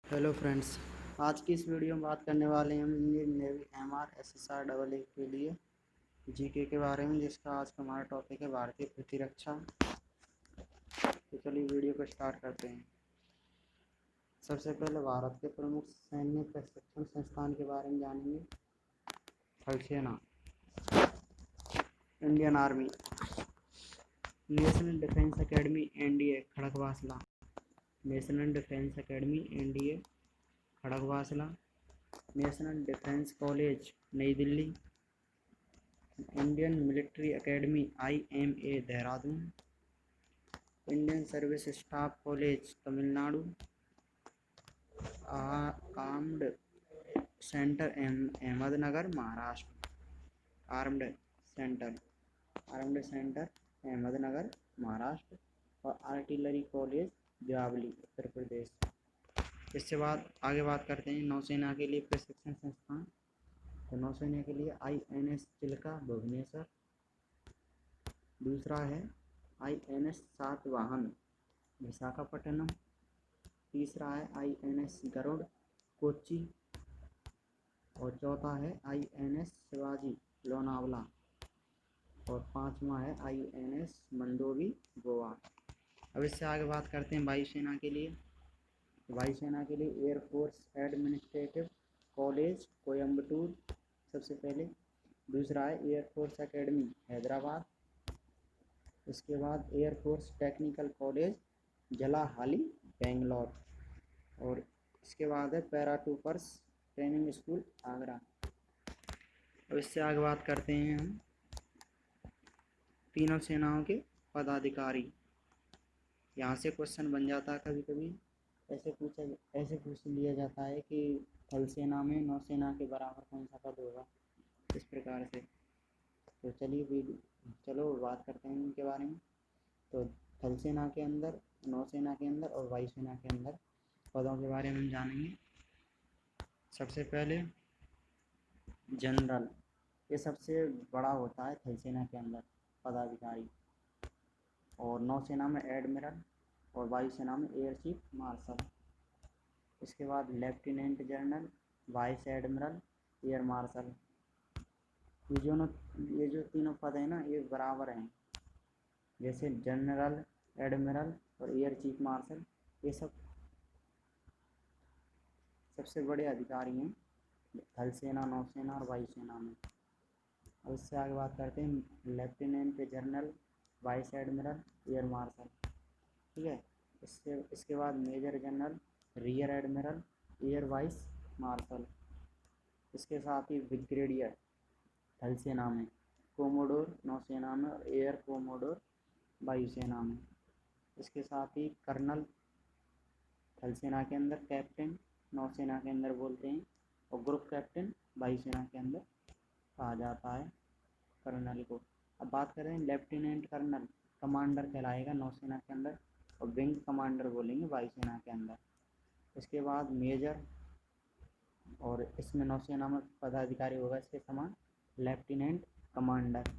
Hello friends. आज की इस वीडियो में बात करने वाले हैं हम इंडियन नेवी MR SSR के लिए जीके के बारे में, जिसका आज का हमारा टॉपिक है भारतीय प्रतिरक्षा। तो चलिए वीडियो को स्टार्ट करते हैं। सबसे पहले भारत के प्रमुख सैन्य प्रशिक्षण संस्थान के बारे में जानेंगे। थल सेना, Indian army, national defence academy NDA Khadakwasla, national defence academy NDA Khadakwasla, national defence college New Delhi, Indian military academy IMA Dehradun, Indian service staff college Tamil Nadu, armed centre Ahmednagar Maharashtra, armed centre Ahmednagar Maharashtra, और आर्टिलरी कॉलेज देवली उत्तर प्रदेश। इससे बाद आगे बात करते हैं नौसेना के लिए प्रशिक्षण संस्थान। तो नौसेना के लिए INS चिल्का भुवनेश्वर, दूसरा है INS सातवाहन विशाखापट्टनम, तीसरा है INS गरुड़ कोच्चि, और चौथा है INS शिवाजी लोनावला, और पांचवा है INS मंदोवी गोवा। अब इससे आगे बात करते हैं वायुसेना के लिए। वायुसेना के लिए एयरफोर्स एडमिनिस्ट्रेटिव कॉलेज कोयम्बटूर सबसे पहले, दूसरा है एयरफोर्स एकेडमी हैदराबाद, इसके बाद एयरफोर्स टेक्निकल कॉलेज जलाहाली बेंगलोर, और इसके बाद है पैराट्रूपर्स ट्रेनिंग स्कूल आगरा। अब इससे आगे बात करते हैं हम तीनों सेनाओं के पदाधिकारी। यहाँ से क्वेश्चन बन जाता है कभी कभी, ऐसे पूछ लिया जाता है कि थल सेना में नौसेना के बराबर कौन सा पद होगा, इस प्रकार से। तो चलो बात करते हैं इनके बारे में। तो थल सेना के अंदर, नौसेना के अंदर और वायुसेना के अंदर पदों के बारे में हम जानेंगे। सबसे पहले जनरल, ये सबसे बड़ा होता है थल सेना के अंदर पदाधिकारी, और नौसेना में एडमिरल, और वायुसेना में एयर चीफ मार्शल। इसके बाद lieutenant general, vice admiral, air martial. ये जो तीनों पद हैं ना, ये बराबर हैं। जैसे जनरल, एडमिरल और एयर चीफ मार्शल, ये सब सबसे बड़े अधिकारी हैं थल सेना, नौसेना और वायुसेना में। और इससे आगे बात करते हैं lieutenant general, vice admiral, air marshal. ठीक है। इसके बाद major general, rear admiral, air vice marshal. इसके साथ ही ब्रिगेडियर थल सेना में, कोमोडोर नौसेना में और एयर कोमोडोर वायुसेना में। इसके साथ ही कर्नल थल सेना के अंदर, कैप्टन नौसेना के अंदर बोलते हैं, और ग्रुप कैप्टन वायुसेना के अंदर कहा जाता है कर्नल को। अब बात करें लेफ्टिनेंट कर्नल, कमांडर कहलाएगा नौसेना के अंदर, और विंग कमांडर बोलेंगे वायुसेना के अंदर। इसके बाद मेजर, और इसमें नौसेना में पदाधिकारी होगा इसके समान लेफ्टिनेंट कमांडर,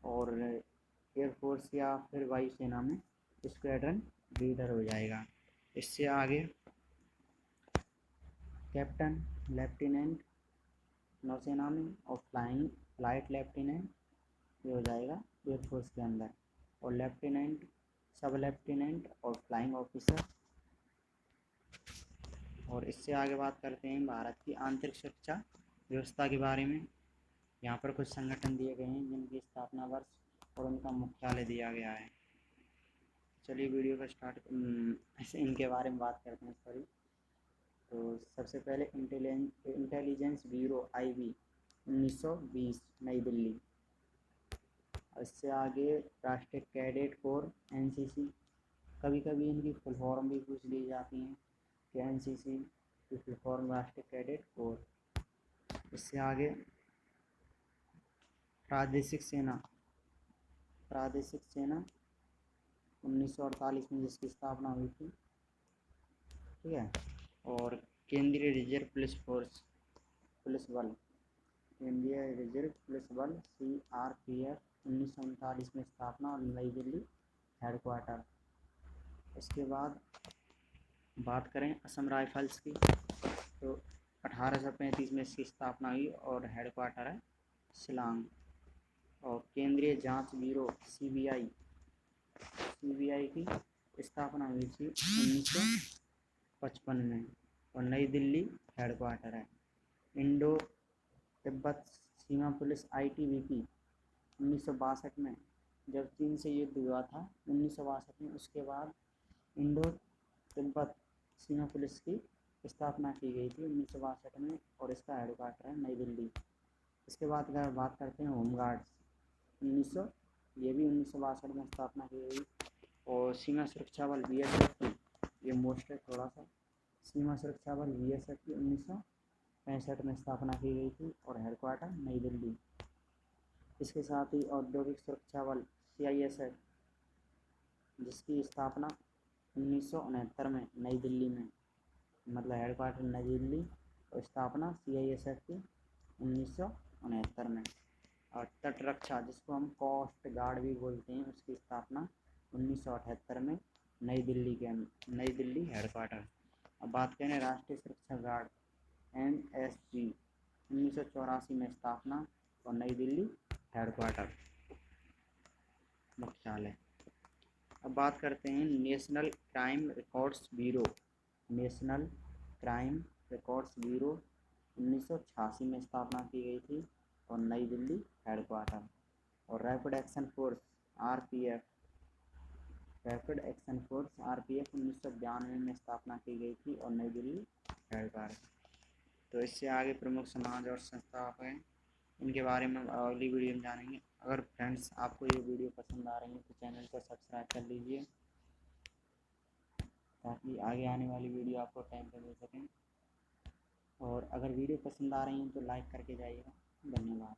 और एयरफोर्स या फिर वायुसेना में स्क्वाड्रन लीडर हो जाएगा। इससे आगे कैप्टन, लेफ्टिनेंट नौसेना में, और फ्लाइट लेफ्टिनेंट ये हो जाएगा एयरफोर्स के अंदर, और लेफ्टिनेंट, सब लेफ्टिनेंट और फ्लाइंग ऑफिसर। और इससे आगे बात करते हैं भारत की आंतरिक सुरक्षा व्यवस्था के बारे में। यहाँ पर कुछ संगठन दिए गए हैं जिनकी स्थापना वर्ष और उनका मुख्यालय दिया गया है। चलिए वीडियो का स्टार्ट इनके बारे में बात करते हैं। सॉरी। तो सबसे पहले इंटेलिजेंस ब्यूरो IB 1920 नई दिल्ली। इससे आगे राष्ट्रीय कैडेट कोर NCC, कभी कभी इनकी फुल फॉर्म भी पूछ ली जाती हैं कि NCC की फुल फॉर्म राष्ट्रीय कैडेट कोर। इससे आगे प्रादेशिक सेना 1948 में जिसकी स्थापना हुई थी। ठीक है। और केंद्रीय रिजर्व पुलिस बल, केंद्रीय रिजर्व पुलिस बल CRPF 1939 में स्थापना और नई दिल्ली हेडक्वार्टर। इसके बाद बात करें असम राइफल्स की तो 1835 में इसकी स्थापना हुई और हेडक्वार्टर है शिलांग। और केंद्रीय जांच ब्यूरो सीबीआई की स्थापना हुई थी 1955 में और नई दिल्ली हेडक्वार्टर है। इंडो तिब्बत सीमा पुलिस आईटीबीपी 1962 में जब चीन से युद्ध हुआ था 1962 में, उसके बाद इंडो तिब्बत सीमा पुलिस की स्थापना की गई थी 1962 में और इसका हेडक्वार्टर है नई दिल्ली। इसके बाद अगर बात करते हैं होमगार्ड्स 1900 ये भी 1962 में स्थापना की गई। और सीमा सुरक्षा बल बीएसएफ की, ये मोस्ट है थोड़ा सा, सीमा सुरक्षा बल बीएसएफ की 1965 में स्थापना की गई थी और हेडक्वार्टर नई दिल्ली। इसके साथ ही औद्योगिक सुरक्षा बल सीआईएसएफ जिसकी स्थापना 1969 में नई दिल्ली में, मतलब हेडक्वार्टर नई दिल्ली और स्थापना सीआईएसएफ की 1969 में। और तट रक्षा जिसको हम कोस्ट गार्ड भी बोलते हैं, उसकी स्थापना 1978 में नई दिल्ली हेडक्वार्टर। अब बात करें राष्ट्रीय सुरक्षा गार्ड एनएसजी 1984 में स्थापना और नई दिल्ली हेडक्वार्टर मुख्यालय। अब बात करते हैं नेशनल क्राइम रिकॉर्ड्स ब्यूरो 1986 में स्थापना की गई थी और नई दिल्ली हेडक्वार्टर। और रैपिड एक्शन फोर्स आरपीएफ 1992 में स्थापना की गई थी और नई दिल्ली हेडक्वार्टर। तो इससे आगे प्रमुख समाज और संस्थापक हैं, इनके बारे में अगली वीडियो में जानेंगे। अगर फ्रेंड्स आपको ये वीडियो पसंद आ रही है तो चैनल को सब्सक्राइब कर लीजिए ताकि आगे आने वाली वीडियो आपको टाइम पर मिल सकें। और अगर वीडियो पसंद आ रही है तो लाइक करके जाइएगा। धन्यवाद।